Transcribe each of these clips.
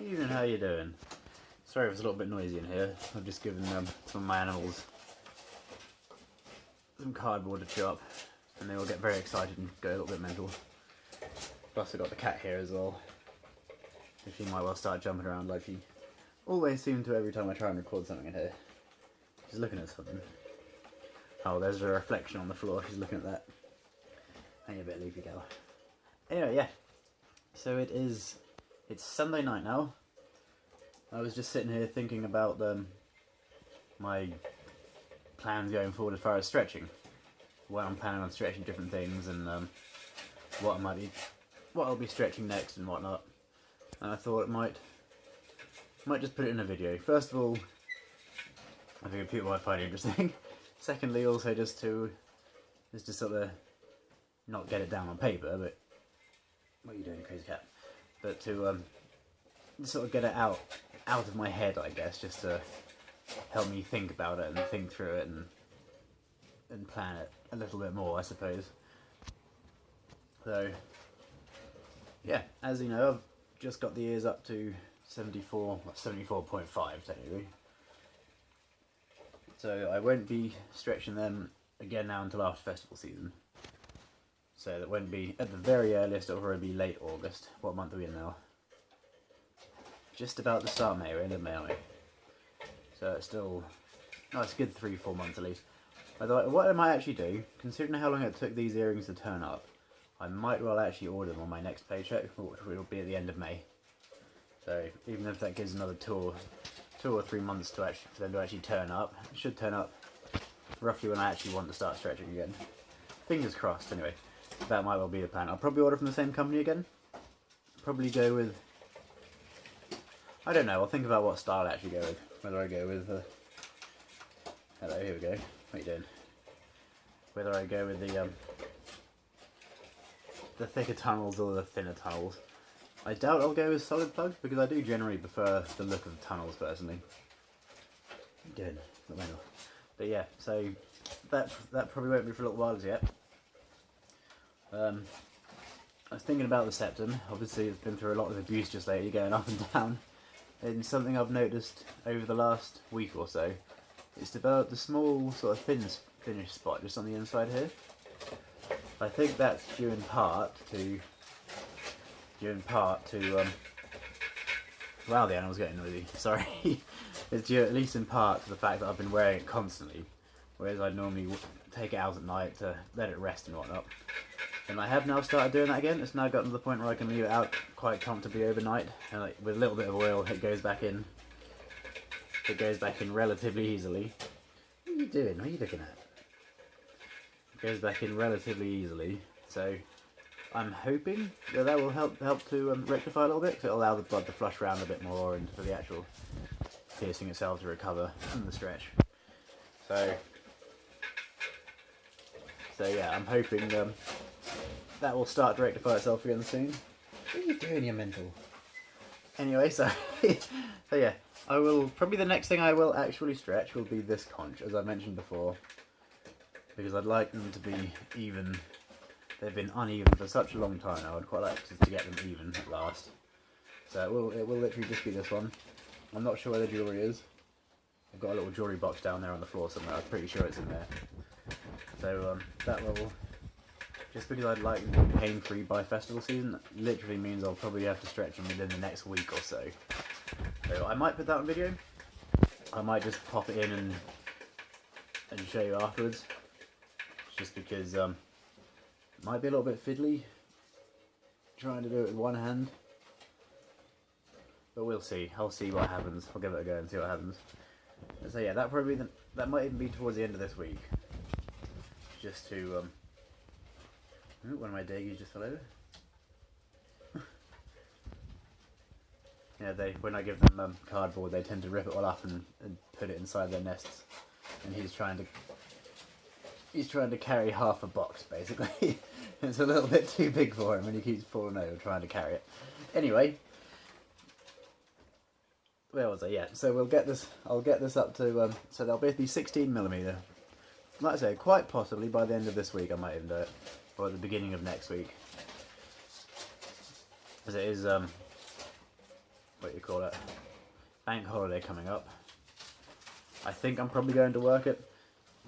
Evening, how you doing? Sorry if it's a little bit noisy in here. I've just given some of my animals some cardboard to chew up, and they will get very excited and go a little bit mental. Plus I've got the cat here as well. She might well start jumping around like she always seems to every time I try and record something in here. She's looking at something. Oh, there's a reflection on the floor. She's looking at that. Hey, you bit leafy gal. Anyway, yeah. So it's Sunday night now. I was just sitting here thinking about my plans going forward as far as stretching. What I'm planning on stretching different things and what I'll be stretching next and whatnot. And I thought might just put it in a video. First of all, I think people might find it interesting. Secondly, also just to sort of not get it down on paper, but what are you doing, crazy cat? But to sort of get it out of my head, I guess, just to help me think about it and think through it and plan it a little bit more, I suppose. So yeah, as you know, I've just got the ears up to 74.5 technically. So I won't be stretching them again now until after festival season. So that won't be, at the very earliest, it'll probably be late August. What month are we in now? Just about the start of May, we're end of May, aren't we? So it's still, it's a good 3-4 months at least. I thought, what I might actually do, considering how long it took these earrings to turn up, I might well actually order them on my next paycheck, which will be at the end of May. So even if that gives another 2 or 3 months for them to actually turn up, it should turn up roughly when I actually want to start stretching again. Fingers crossed, anyway. That might well be the plan. I'll probably order from the same company again. Probably go with, I don't know, I'll think about what style I actually go with. Whether I go with hello, here we go. What are you doing? Whether I go with the thicker tunnels or the thinner tunnels. I doubt I'll go with solid plugs because I do generally prefer the look of the tunnels personally. Good, not mental. But yeah, so that probably won't be for a little while as yet. I was thinking about the septum. Obviously it's been through a lot of abuse just lately, going up and down. And something I've noticed over the last week or so, it's developed a small sort of finish spot just on the inside here. I think that's due in part to wow, the animal's getting noisy, sorry. It's due at least in part to the fact that I've been wearing it constantly, whereas I normally take it out at night to let it rest and whatnot. And I have now started doing that again. It's now gotten to the point where I can leave it out quite comfortably overnight, and like, with a little bit of oil it goes back in. It goes back in relatively easily. What are you doing? What are you looking at? It goes back in relatively easily, so I'm hoping that will help to rectify a little bit, because it'll allow the blood to flush around a bit more and for the actual piercing itself to recover from the stretch. So yeah, I'm hoping that will start to rectify itself again soon. What are you doing, you mental? Anyway, so yeah, I will probably the next thing I will actually stretch will be this conch, as I mentioned before, because I'd like them to be even. They've been uneven for such a long time now. I'd quite like to get them even at last. So it will literally just be this one. I'm not sure where the jewellery is. I've got a little jewellery box down there on the floor somewhere. I'm pretty sure it's in there. So that will, just because I'd like them to be pain-free by festival season, literally means I'll probably have to stretch them within the next week or so. So I might put that on video. I might just pop it in and show you afterwards. Just because it might be a little bit fiddly trying to do it with one hand. But we'll see. I'll see what happens. I'll give it a go and see what happens. So yeah, that might even be towards the end of this week. Just to one of my daggies just fell over. Yeah, when I give them cardboard, they tend to rip it all up and put it inside their nests. And he's trying to carry half a box basically. It's a little bit too big for him, and he keeps falling over trying to carry it. Anyway, where was I? Yeah, so I'll get this up to so they'll both be 16mm. Like I say, quite possibly by the end of this week I might even do it, or at the beginning of next week. As it is bank holiday coming up. I think I'm probably going to work it,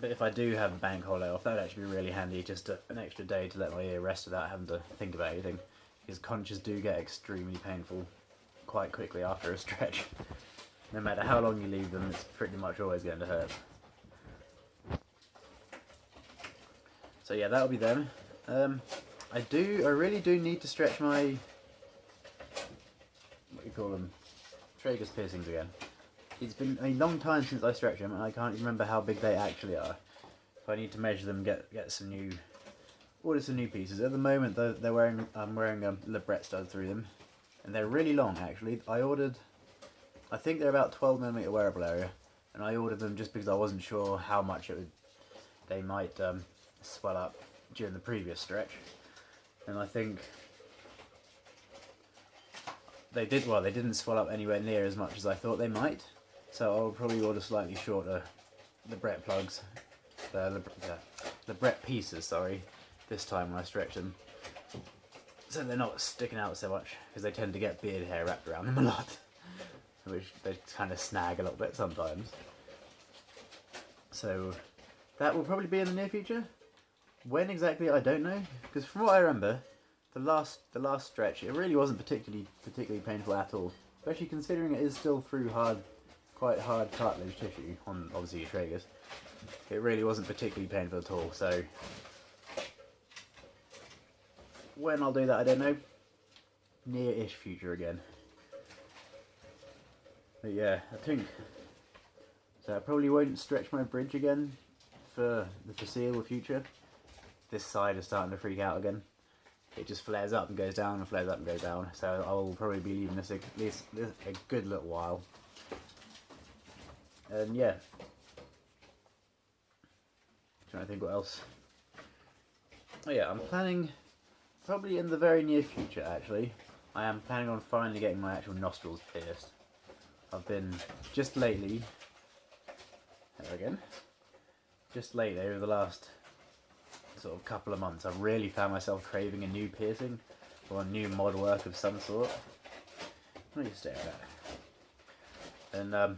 but if I do have a bank holiday off, that would actually be really handy, just an extra day to let my ear rest without having to think about anything, because conches do get extremely painful quite quickly after a stretch. No matter how long you leave them, it's pretty much always going to hurt. So yeah, that'll be them. I really do need to stretch my, tragus piercings again. It's been a long time since I stretched them, and I can't remember how big they actually are. So I need to measure them, order some new pieces. At the moment, I'm wearing Lebret stud through them, and they're really long actually. I think they're about 12mm wearable area, and I ordered them just because I wasn't sure how much they might swell up during the previous stretch, and I think they didn't swell up anywhere near as much as I thought they might. So I'll probably order slightly shorter Lebret plugs, Lebret pieces, sorry, this time when I stretch them, so they're not sticking out so much, because they tend to get beard hair wrapped around them a lot, which they kind of snag a little bit sometimes. So that will probably be in the near future. When exactly, I don't know, because from what I remember, the last stretch, it really wasn't particularly painful at all, especially considering it is still through quite hard cartilage tissue on obviously your tragus. It really wasn't particularly painful at all. So when I'll do that, I don't know. Near-ish future again. But yeah, I think so. I probably won't stretch my bridge again for the foreseeable future. This side is starting to freak out again. It just flares up and goes down and flares up and goes down. So I will probably be leaving this at least a good little while. And yeah, trying to think what else. Oh yeah, I'm planning, probably in the very near future actually, I am planning on finally getting my actual nostrils pierced. I've been, just lately, over the last sort of couple of months, I've really found myself craving a new piercing, or a new mod work of some sort. What are you staring at? And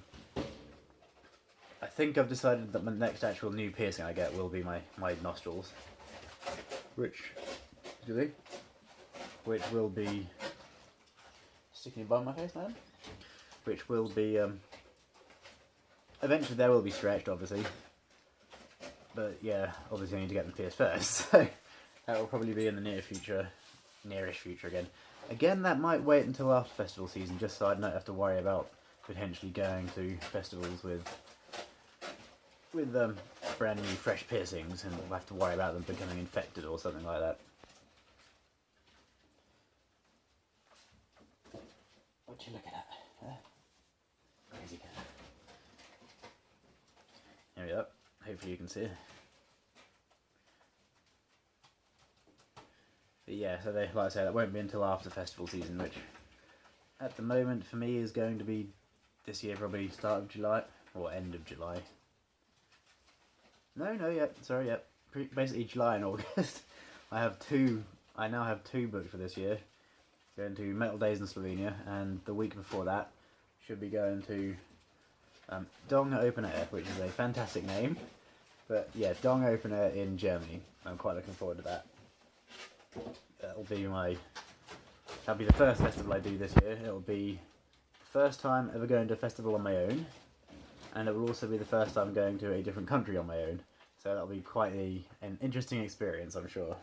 I think I've decided that my next actual new piercing I get will be my nostrils, which will be sticking above my face, man. Which will be eventually they will be stretched, obviously. But yeah, obviously I need to get them pierced first. So that will probably be in the near future, nearish future again. Again, that might wait until after festival season, just so I don't have to worry about potentially going to festivals with brand new fresh piercings, and we'll have to worry about them becoming infected or something like that. What you looking at? Huh? Crazy cat. There we go. Hopefully you can see it. But yeah, so like I say, that won't be until after festival season, which at the moment for me is going to be this year, probably start of July or end of July. Basically July and August. I now have two booked for this year. Going to Metal Days in Slovenia, and the week before that should be going to Dong Open Air, which is a fantastic name. But yeah, Dong Open Air in Germany. I'm quite looking forward to that. That'll be the first festival I do this year. It'll be the first time ever going to a festival on my own, and it will also be the first time going to a different country on my own. So that'll be quite an interesting experience, I'm sure.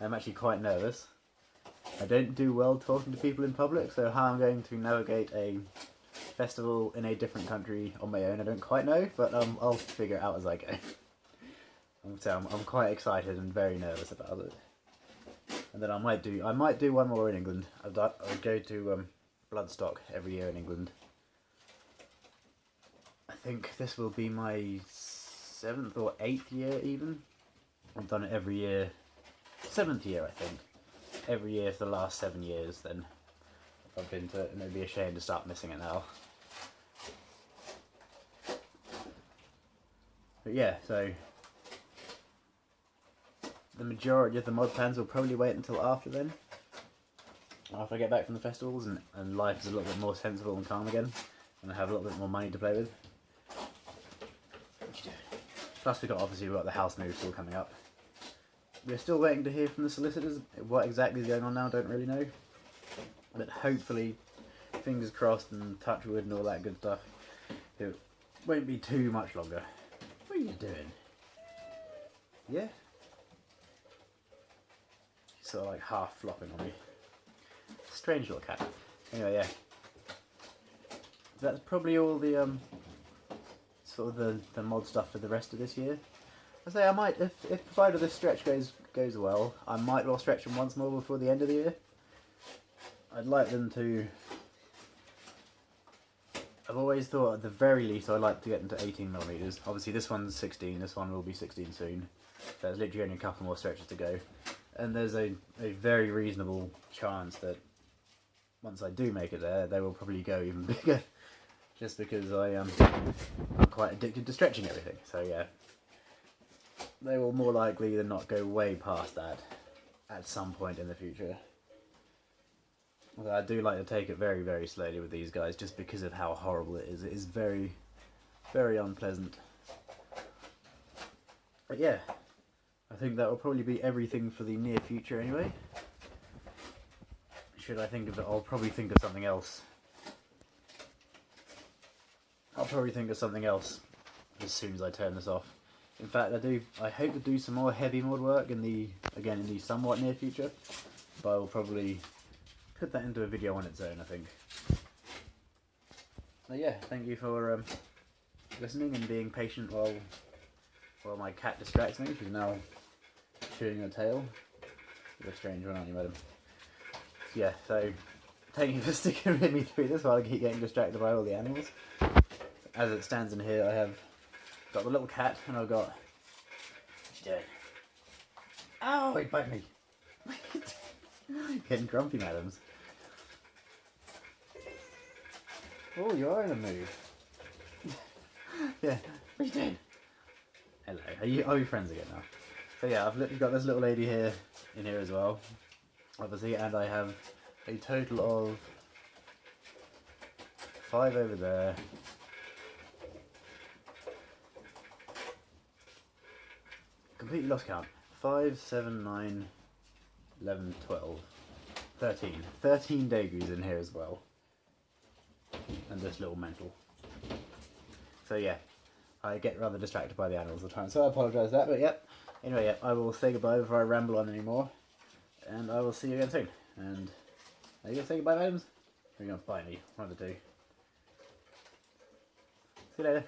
I'm actually quite nervous. I don't do well talking to people in public, so how I'm going to navigate a festival in a different country on my own, I don't quite know, but I'll figure it out as I go. So I'm quite excited and very nervous about it. And then I might do one more in England. I go to Bloodstock every year in England. I think this will be my 7th or 8th year even. I've done it every year. 7th year, I think. Every year for the last 7 years then. I've been to it, and it'd be a shame to start missing it now. But yeah, so the majority of the mod plans will probably wait until after then. after I get back from the festivals and life is a little bit more sensible and calm again, and I have a little bit more money to play with. Plus we've got the house move still coming up. We're still waiting to hear from the solicitors. What exactly is going on now, don't really know. But hopefully, fingers crossed and touch wood and all that good stuff, it won't be too much longer. What are you doing? Yeah? She's sort of like half flopping on me. Strange little cat. Anyway, yeah. That's probably all the sort of the mod stuff for the rest of this year. I say I might, if provided this stretch goes well, I might well stretch them once more before the end of the year. I'd like them to. I've always thought at the very least I'd like to get them to 18mm. Obviously this one's 16, this one will be 16 soon. There's literally only a couple more stretches to go. And there's a very reasonable chance that once I do make it there, they will probably go even bigger. Just because I'm quite addicted to stretching everything. So yeah, they will more likely than not go way past that at some point in the future. Although I do like to take it very, very slowly with these guys just because of how horrible it is. It is very, very unpleasant. But yeah, I think that will probably be everything for the near future anyway. Should I think of it, I'll probably think of something else. I'll probably think of something else as soon as I turn this off. In fact, I hope to do some more heavy mod work in the somewhat near future. But I will probably put that into a video on its own, I think. But yeah, thank you for listening and being patient while my cat distracts me. She's now chewing her tail. You're a strange one, aren't you, madam? So yeah, so thank you for sticking with me through this while I keep getting distracted by all the animals. As it stands in here, I have got the little cat and I've got... What's she doing? Ow, he bit me. Getting grumpy, madams. Oh, you are in a mood. Yeah, what are you doing? Hello, are we friends again now? So yeah, I've literally got this little lady here, in here as well, obviously, and I have a total of 5 over there. Completely lost count. 5, 7, 9, 11, 12, 13. 13 Degus in here as well. And this little mental. So yeah, I get rather distracted by the animals all the time, so I apologise for that, but yep. Anyway, yeah, I will say goodbye before I ramble on anymore. And I will see you again soon. And are you going to say goodbye, madams? Or are you going to bite me? One of the two. See you later.